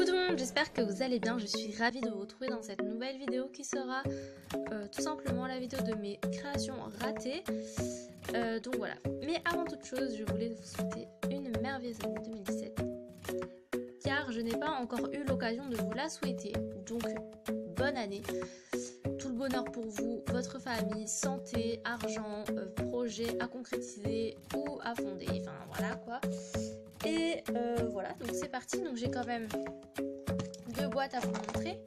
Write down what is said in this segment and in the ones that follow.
Coucou tout le monde, j'espère que vous allez bien. Je suis ravie de vous retrouver dans cette nouvelle vidéo qui sera tout simplement la vidéo de mes créations ratées. Donc voilà. Mais avant toute chose, je voulais vous souhaiter une merveilleuse année 2017. Car je n'ai pas encore eu l'occasion de vous la souhaiter. Donc bonne année. Tout le bonheur pour vous, votre famille, santé, argent, projets à concrétiser ou à fonder. Enfin voilà quoi. Et voilà, donc c'est parti. Donc j'ai quand même deux boîtes à vous montrer.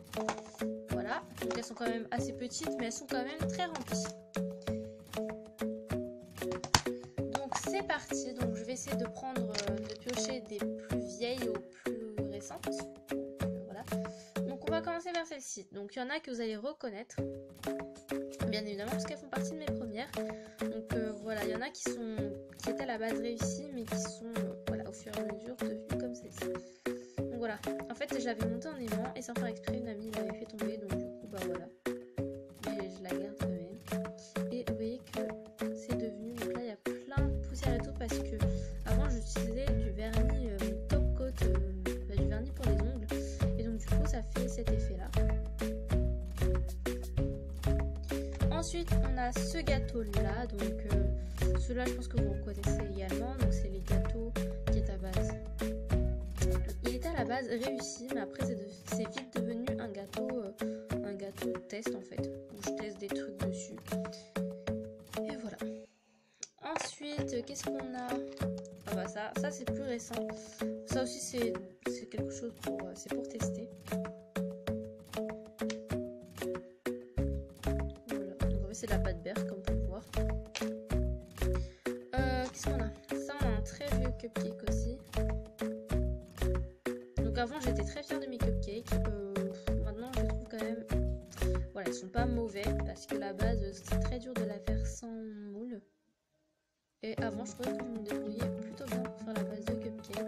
Voilà, donc elles sont quand même assez petites, mais elles sont quand même très remplies. Donc c'est parti. Donc je vais essayer de prendre, de piocher des plus vieilles aux plus récentes. Voilà. Donc on va commencer vers celle-ci. Donc il y en a que vous allez reconnaître, bien évidemment, parce qu'elles font partie de mes premières. Donc voilà, il y en a qui étaient à la base réussies, mais qui sont voilà, au fur et à mesure devenues comme celle-ci. Donc voilà, en fait je l'avais montée en aimant et sans faire exprès, une amie l'avait fait tomber, donc du coup bah voilà, mais je la garde quand même. Et vous voyez que c'est devenu, donc là il y a plein de poussière et tout, parce que avant j'utilisais du vernis top coat, du vernis pour les ongles, et donc du coup ça fait cet effet là. Ensuite on a ce gâteau là, donc celui-là je pense que vous reconnaissez également, donc c'est les gâteaux qui est à base. Il était à la base réussi, mais après c'est vite devenu un gâteau test en fait, où je teste des trucs dessus. Et voilà. Ensuite, qu'est-ce qu'on a? Ah bah ça c'est plus récent. Ça aussi c'est quelque chose c'est pour tester. Voilà. Donc en fait c'est de la pâte berre comme vous pouvez voir. Qu'est-ce qu'on a? Ça on a un très vieux cupcake aussi. Donc avant j'étais très fière de mes cupcakes, maintenant je les trouve quand même, voilà, ils sont pas mauvais, parce que la base c'est très dur de la faire sans moule, et avant je trouvais que je me débrouillais plutôt bien pour faire la base de cupcake.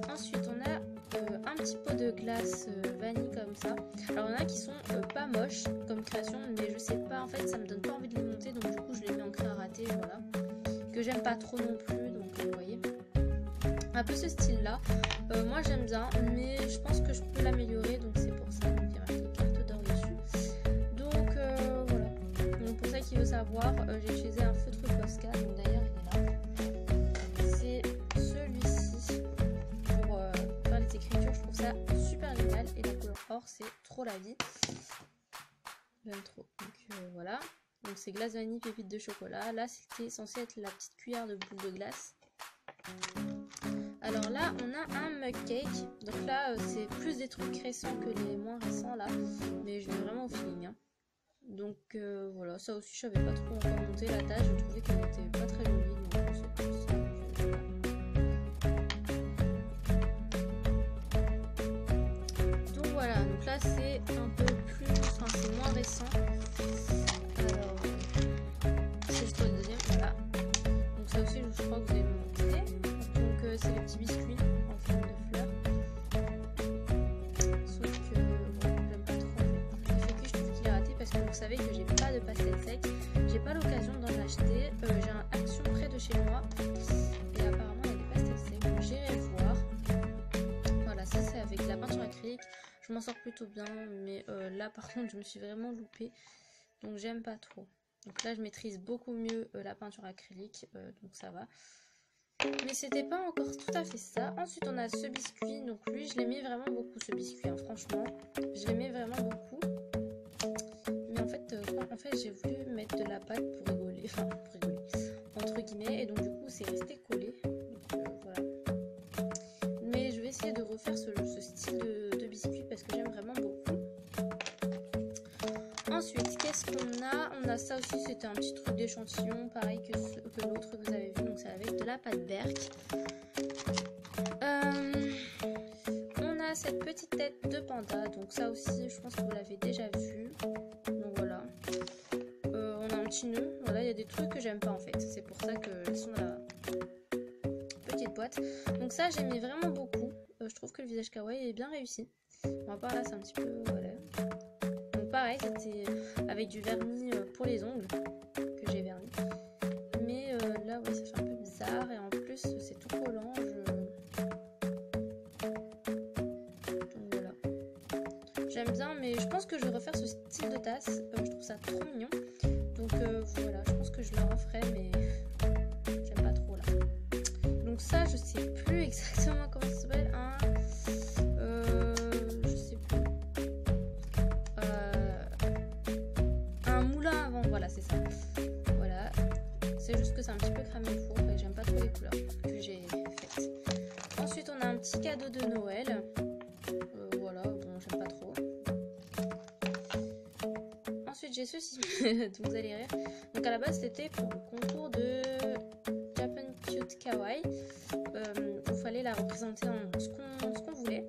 Ensuite on a un petit pot de glace vanille comme ça. Alors il y en a qui sont pas moches comme création, mais je sais pas, en fait ça me donne pas envie de les monter, donc du coup je les mets en cré à rater, voilà, que j'aime pas trop non plus, donc vous voyez. Un peu ce style là, moi j'aime bien, mais je pense que je peux l'améliorer, donc c'est pour ça. Donc il y a marqué carte d'or dessus, donc voilà. Donc pour ça qui veut savoir, j'ai utilisé un feutre Posca, donc d'ailleurs il est là, c'est celui-ci pour faire les écritures. Je trouve ça super génial, et la couleur or c'est trop la vie, j'aime trop. Donc voilà, donc c'est glace vanille pépite de chocolat. Là c'était censé être la petite cuillère de boule de glace. Alors là on a un mug cake, donc là c'est plus des trucs récents que les moins récents là, mais je vais vraiment au feeling, hein. Donc voilà, ça aussi je savais pas trop encore monter la tâche, je trouvais qu'elle était pas très jolie, donc c'est plus ça. Donc voilà, donc là c'est un peu plus, enfin c'est moins récent. Alors c'est juste le deuxième, voilà. Donc ça aussi je crois que vous avez montré. Donc c'est les petits biscuits en forme de fleurs. Sauf que bon, j'aime pas trop. L'effet que je trouve qu'il est raté, parce que vous savez que j'ai pas de pastel sec. J'ai pas l'occasion d'en acheter. J'ai un Action près de chez moi. Et apparemment il y a des pastels secs. Donc j'irai voir. Voilà, ça c'est avec la peinture acrylique. Je m'en sors plutôt bien. Mais là par contre je me suis vraiment loupée. Donc j'aime pas trop. Donc là je maîtrise beaucoup mieux la peinture acrylique. Donc ça va. Mais c'était pas encore tout à fait ça. Ensuite on a ce biscuit, donc lui je l'aimais vraiment beaucoup, ce biscuit, hein, franchement je l'aimais vraiment beaucoup, mais en fait j'ai voulu mettre de la pâte pour rigoler, enfin pour rigoler entre guillemets, et donc du coup c'est resté collé, donc voilà. Mais je vais essayer de refaire ce style de biscuit, parce que j'aime vraiment beaucoup. Ensuite qu'est-ce qu'on a? On a ça aussi, c'était un petit truc d'échantillon, pareil que l'autre que vous avez vu, donc c'est avec de la pâte berk. On a cette petite tête de panda, donc ça aussi je pense que vous l'avez déjà vu. Donc voilà, on a un petit nœud, voilà, il y a des trucs que j'aime pas en fait, c'est pour ça qu'elles sont dans la petite boîte. Donc ça j'aimais vraiment beaucoup, je trouve que le visage kawaii est bien réussi. Bon, à part là c'est un petit peu, voilà. Donc pareil, c'était avec du vernis pour les ongles que j'ai verni, mais là ouais ça fait un peu bizarre, et en plus c'est tout collant, j'aime bien, mais je pense que je vais refaire ce style de tasse. Je trouve ça trop mignon. Donc voilà, je pense que je le referai, mais j'aime pas trop là. Donc ça, je sais plus exactement comment ça s'appelle. Je sais plus. Un moulin à vent, voilà, c'est ça. Voilà. C'est juste que c'est un petit peu cramé au four et j'aime pas trop les couleurs que j'ai faites. Ensuite, on a un petit cadeau de Noël. Voilà, bon, j'aime pas trop. Ensuite, j'ai ceci. Vous allez rire. Donc à la base, c'était pour le concours de Japan Cute Kawaii. Il fallait la représenter en ce qu'on voulait.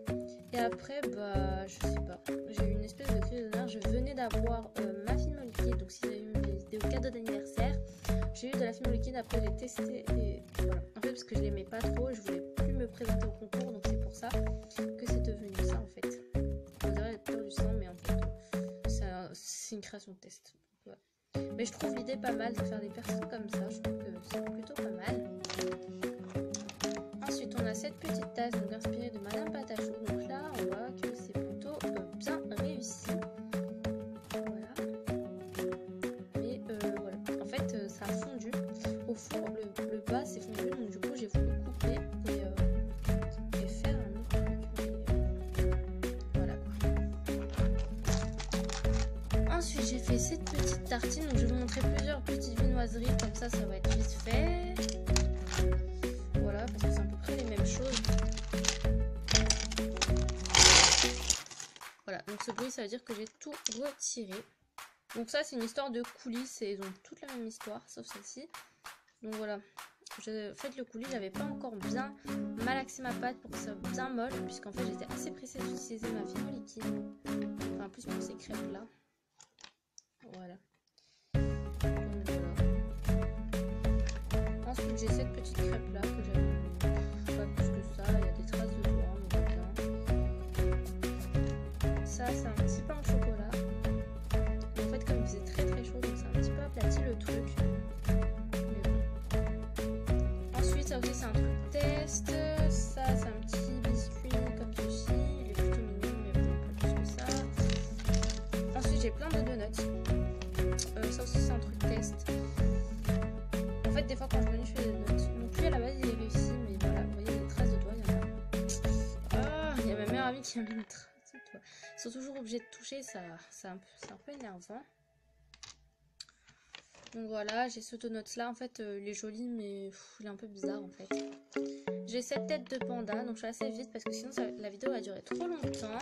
Et après, bah, je sais pas. J'ai eu une espèce de crise d'honneur. Je venais d'avoir ma film liquide. Donc si vous avez eu mes vidéos cadeaux d'anniversaire, j'ai eu de la film liquide. Après, j'ai testé. Et voilà. En fait, parce que je l'aimais pas trop, je voulais plus me présenter au concours. Donc c'est pour ça que c'est devenu ça en fait. On dirait être peur du sang, mais en fait, c'est une création de test. Ouais. Mais je trouve l'idée pas mal de faire des personnes comme ça. Je trouve que c'est plutôt pas mal. Ensuite, on a cette petite tasse donc inspirée de Madame Patachou. Donc là, on voit que c'est plutôt bien réussi. Voilà. Mais voilà. En fait, ça a fondu. Au four, le bas s'est fondu. Donc du coup, j'ai voulu couper et faire un autre truc. Voilà quoi. Ensuite, j'ai fait cette petite tartine. Donc je vais vous montrer plusieurs petites viennoiseries. Comme ça va être vite fait. Voilà, parce que c'est à peu près les mêmes choses. Voilà, donc ce bruit, ça veut dire que j'ai tout retiré. Donc ça, c'est une histoire de coulisses et ils ont toutes la même histoire, sauf celle-ci. Donc voilà, le coulis, j'avais pas encore bien malaxé ma pâte pour que ça soit bien molle, puisqu'en fait, j'étais assez pressée d'utiliser ma fine liquide. Enfin, plus pour ces crêpes-là. Voilà. Donc voilà. Ensuite, j'ai cette petite crêpe là que j'aime pas plus que ça. Il y a des traces de doigts, mais bien. Ça, c'est un petit pain au chocolat. Et en fait, comme il faisait très très chaud, donc c'est un petit peu aplati le truc. Mais bon. Ensuite, ça aussi, c'est un truc test. Ça, c'est un petit biscuit comme ceci. Il est plutôt mignon, mais bon, pas plus que ça. Ensuite, j'ai plein de donuts. Ça aussi, c'est un truc test. En fait, des fois, quand je me dis, je fais des donuts. Donc, lui, à la base, il est réussi, mais voilà, vous voyez les traces de doigts, il y en a. Ah, il y a ma meilleure amie qui a mis une trace de doigts. Ils sont toujours obligés de toucher, c'est un peu énervant. Donc voilà, j'ai ce donut là, en fait, il est joli, mais il est un peu bizarre en fait. J'ai cette tête de panda, donc je suis assez vite parce que sinon la vidéo va durer trop longtemps.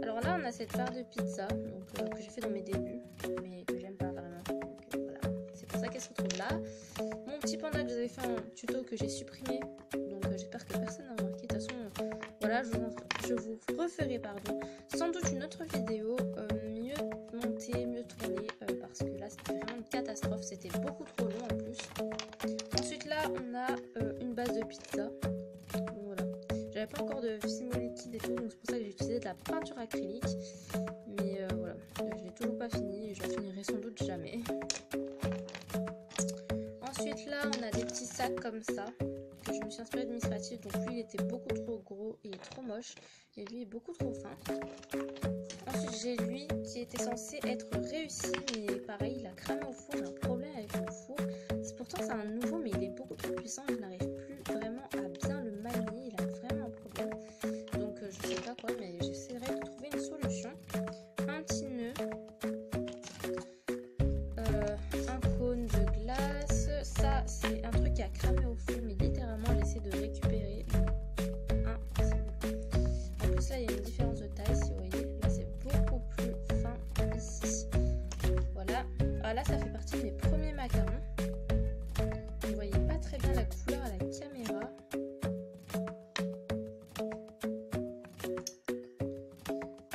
Alors là, on a cette barre de pizza donc, que j'ai fait dans mes débuts, mais que j'aime pas vraiment. Donc voilà, c'est pour ça qu'elle se retrouve là. Mon petit panda que j'avais fait en tuto que j'ai supprimé, donc j'espère que personne n'a remarqué. De toute façon, voilà, je vous referai sans doute une autre vidéo mieux montée, mieux tournée, parce que là c'était vraiment une catastrophe, c'était beaucoup trop long en plus. Ensuite là, on a une base de pizza. Donc voilà, j'avais pas encore de fimo liquide et tout, donc c'est pour ça que j'ai utilisé de la peinture acrylique. Mais voilà, je l'ai toujours pas fini et je la finirai sans doute jamais. Ensuite là, on a des petits sacs comme ça que je me suis inspirée d'Administrative. Donc lui, il était beaucoup trop gros, il est trop moche et lui est beaucoup trop fin. Ensuite, j'ai lui qui était censé être réussi, mais pareil, il a cramé au four. J'ai un problème avec mon four. Pourtant, c'est un nouveau, mais il est beaucoup trop puissant. Je n'arrive plus vraiment à bien le manier. Il a vraiment un problème. Donc, je sais pas quoi, mais j'essaierai de trouver une solution. Un petit nœud. Un cône de glace. Ça, c'est un truc qui a cramé au four, mais littéralement, j'essaie de récupérer. En plus, là, il y a une différence de taille, si vous voyez. Là, c'est beaucoup plus fin ici. Voilà. Ah, là, ça fait partie de mes premiers macarons. Vous voyez pas très bien la couleur à la caméra.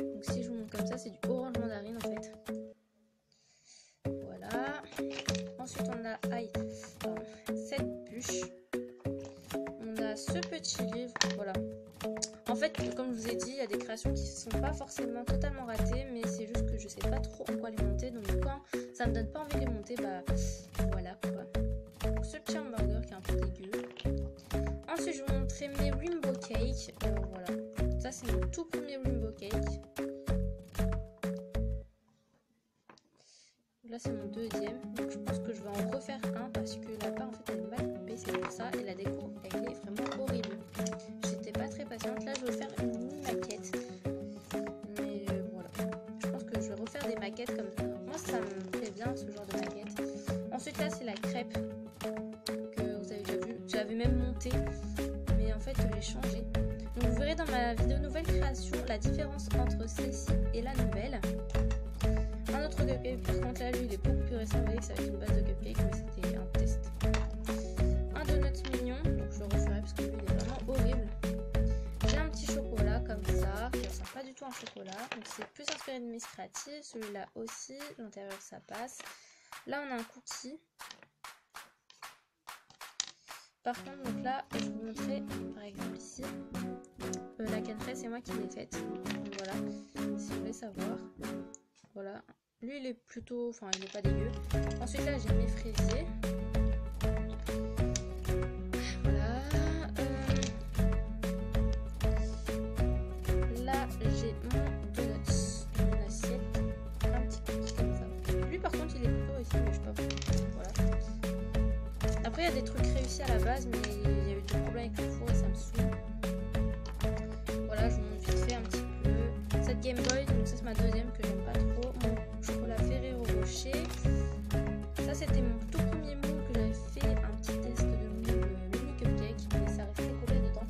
Donc, si je vous montre comme ça, c'est du orange mandarine en fait. Voilà. Ensuite, on a cette bûche. On a ce petit livre. Voilà. En fait, comme je vous ai dit, il y a des créations qui ne sont pas forcément totalement ratées, mais c'est juste que je sais pas trop en quoi les monter. Donc quand ça me donne pas envie de les monter, bah voilà quoi. Donc, ce petit hamburger qui est un peu dégueu. Ensuite, je vais vous montrer mes rainbow cakes. Voilà. Ça, c'est mon tout premier rainbow cake. Là c'est mon deuxième, donc je pense que je vais en refaire un parce que la part en fait elle est mal coupée, c'est pour ça, et la déco elle est vraiment horrible. J'étais pas très patiente, là je vais faire une mini maquette, mais voilà, je pense que je vais refaire des maquettes comme ça. Moi ça me plaît bien ce genre de maquette. Ensuite là c'est la crêpe que vous avez déjà vu, j'avais même monté, mais en fait j'ai changé. Donc vous verrez dans ma vidéo nouvelle création la différence entre celle-ci et la nouvelle. Un autre cupcake, par contre là lui il est beaucoup plus récent, vous voyez que ça va être une base de cupcake, mais c'était un test. Un donut mignon, donc je le referai parce que lui il est vraiment horrible. J'ai un petit chocolat comme ça, qui ressemble pas du tout à un chocolat, donc c'est plus inspiré de Miss Creative. Celui-là aussi, l'intérieur ça passe. Là on a un cookie. Par contre donc là je vais vous montrer par exemple ici, la canne fraise c'est moi qui l'ai faite, donc voilà, si vous voulez savoir. Voilà, lui il est plutôt, enfin il est pas dégueu. Ensuite là j'ai mes fraisiers. Voilà. Là j'ai mon donut, mon assiette, un petit cookie comme ça. Lui par contre il est plutôt réussi, mais je sais pas. Voilà. Après il y a des trucs réussis à la base, mais il y a eu des problèmes avec le four et ça me saoule. Voilà, je vous montre vite fait un petit peu cette Game Boy. Donc ça c'est ma deuxième que j'aime pas trop. Mon chocolat Ferrero Rocher. Ça c'était mon tout premier moule que j'avais fait, un petit test de moule mini cupcake, mais ça restait collé dedans.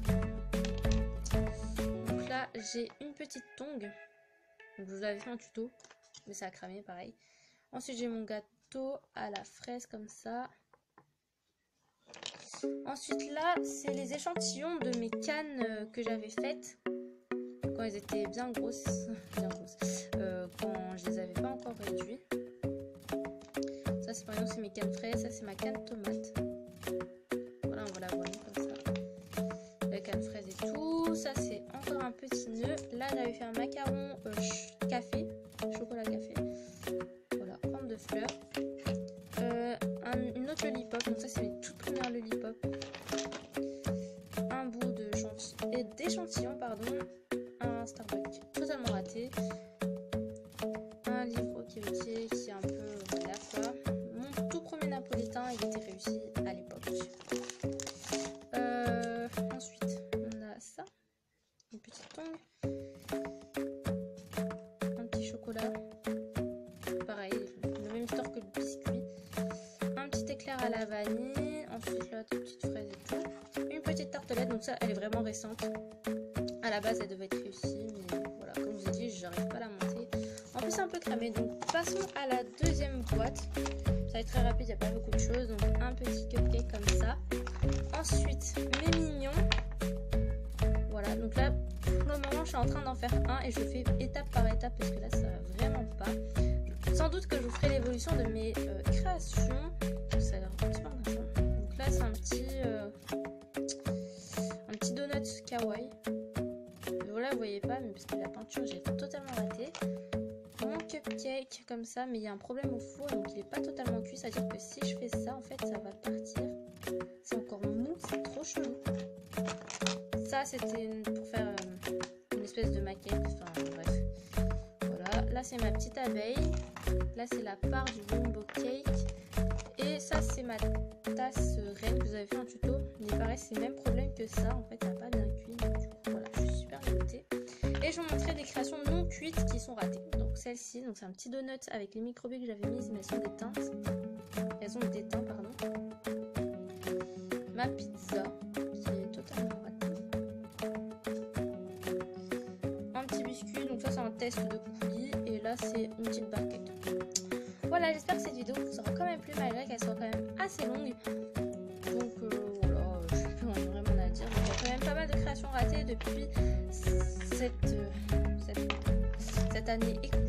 Donc là j'ai une petite tongue. Donc je vous l'avais fait en tuto, mais ça a cramé pareil. Ensuite j'ai mon gâteau à la fraise comme ça. Ensuite là c'est les échantillons de mes cannes que j'avais faites quand elles étaient bien grosses, quand je les avais pas encore réduits. Ça c'est par exemple c'est mes cannes fraises, ça c'est ma canne tomate. Voilà, on va la voir comme ça. La canne fraise et tout. Ça c'est encore un petit nœud. Là j'avais fait un macaron café, chocolat café. Voilà, forme de fleur. Une autre lollipop, donc ça c'est mes toutes premières lollipop. Un bout d'échantillon, pardon. Un Starbucks totalement raté. Un livre qui est un peu voilà quoi. Mon tout premier napolitain il était réussi à l'époque. Ensuite on a ça, une petite tongue, un petit chocolat, pareil le même histoire que le biscuit, un petit éclair à la vanille, ensuite là des petites fraises et tout, une petite tartelette. Donc ça elle est vraiment récente, à la base elle devait être réussie, mais voilà, comme je vous ai dit j'arrive pas à la monter. En plus c'est un peu cramé, donc passons à la deuxième boîte. Ça va être très rapide, il n'y a pas beaucoup de choses. Donc un petit cupcake comme ça. Ensuite mes mignons. Voilà, donc là pour le moment je suis en train d'en faire un et je le fais étape par étape parce que là ça va vraiment pas. Sans doute que je vous ferai l'évolution de mes créations. Ça a l'air un petit peu intéressant. Donc là c'est un petit donut kawaii. Voilà, vous voyez pas, mais parce que la peinture j'ai totalement raté. Mon cupcake comme ça, mais il y a un problème au four, donc il est pas totalement cuit. C'est à dire que si je fais ça en fait ça va partir. C'est encore mou, c'est trop chelou. Ça c'était pour faire une espèce de maquette, enfin bref. Voilà, là c'est ma petite abeille. Là c'est la part du rainbow cake. Et ça c'est ma tasse reine que vous avez fait en tuto. Mais pareil c'est le même problème que ça, en fait ça n'a pas bien cuit. Donc, du coup voilà, je suis super dégoûtée. Et je vous montrerai des créations non cuites qui sont ratées. Donc celle-ci, donc c'est un petit donut avec les micro-billes que j'avais mises, mais elles sont déteintes. Elles ont déteint, pardon. Ma pizza qui est totalement ratée. Un petit biscuit, donc ça c'est un test de coulis. Et là c'est une petite barquette. Voilà, j'espère que cette vidéo vous aura quand même plu malgré qu'elle soit quand même assez longue. Donc voilà, je sais plus vraiment à dire. Donc il y a quand même pas mal de créations ratées depuis cette année écoulée.